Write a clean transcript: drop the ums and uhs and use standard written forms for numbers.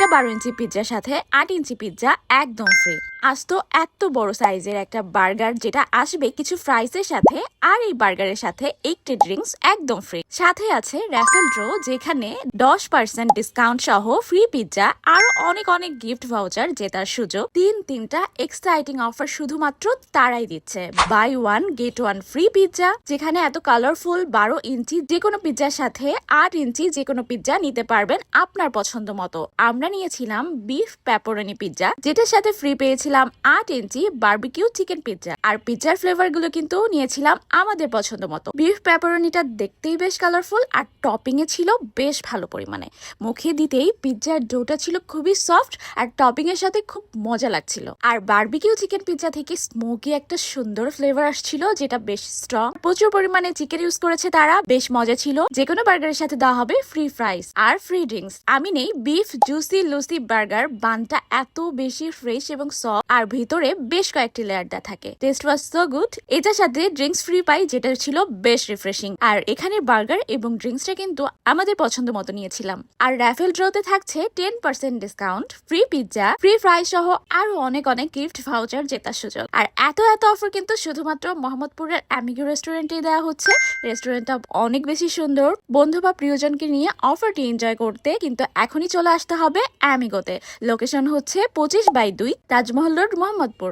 একটা 12 ইঞ্চি পিৎজার সাথে 8 ইঞ্চি পিৎজা একদম ফ্রি। আজ তো এত বড় সাইজের একটা বার্গার যেটা আসবে কিছু ফ্রাইসের সাথে, আর এই বার্গারের সাথে একটি ড্রিঙ্কস একদম ফ্রি। সাথে আছে র্যাফেল ড্র, যেখানে 10% ডিসকাউন্ট সহ ফ্রি পিৎজা আর অনেক অনেক গিফট ভাউচার জেতার সুযোগ। তিনটা এক্সাইটিং অফার শুধুমাত্র তারাই দিচ্ছে। Buy one get one free pizza, যেখানে এত কালারফুল 12 ইঞ্চি যে কোনো পিৎজার সাথে 8 ইঞ্চি যে কোনো পিৎজা নিতে পারবেন আপনার পছন্দ মতো। আমরা নিয়েছিলাম বিফ পেপারনি পিৎজা, যেটার সাথে ফ্রি পেয়েছিলাম 8 ইঞ্চি বারবিকিউ চিকেন পিৎজা। আর পিৎজার ফ্লেভার গুলো কিন্তু নিয়েছিলাম আমাদের পছন্দ মতো। বিফ পেপারনিটা দেখতেই বেশ কালারফুল, আর টপিং এ ছিল বেশ ভালো পরিমাণে। মুখে দিতেই পিৎজার ডোটা ছিল খুবই সফট, আর টপিং এর সাথে খুব মজা লাগছিল। আর বারবিকিউ চিকেন পিৎজা থেকে স্মোকি একটা সুন্দর ফ্লেভার আসছিল, যেটা বেশ স্ট্রং। প্রচুর পরিমাণে চিকেন ইউজ করেছে তারা, বেশ মজা ছিল। যে কোনো বার্গারের সাথে দেওয়া হবে ফ্রি ফ্রাইস আর ফ্রি ড্রিঙ্কস। আমি নেই বিফ জুসি লুসি বার্গার। বানটা এত বেশি ফ্রেশ এবং সফট, আর ভিতরে বেশ কয়েকটি লেয়ার দেওয়া থাকে। Test was so good. এটার সাথে ড্রিঙ্কস ফ্রি পাই, যেটা ছিল বেশ রিফ্রেশিং। আর এখানে বার্গার এবং ড্রিঙ্কসটা কিন্তু আমাদের পছন্দ মতো নিয়েছিলাম। আর র্যাফেল ড্রতে থাকছে 10% discount, free pizza, free fry সহ আরো অনেক অনেক গিফট ভাউচার জেতার সুযোগ। আর এত অফার কিন্তু শুধুমাত্র মোহাম্মদপুরের অ্যামিগো রেস্টুরেন্টে দেওয়া হচ্ছে। রেস্টুরেন্টটা অনেক বেশি সুন্দর। বন্ধু বা প্রিয়জনকে নিয়ে অফারটি এনজয় করতে কিন্তু এখনই চলে আসতে হবে অ্যামিগোতে। লোকেশন হচ্ছে 25/2 তাজমহল রোড, মোহাম্মদপুর।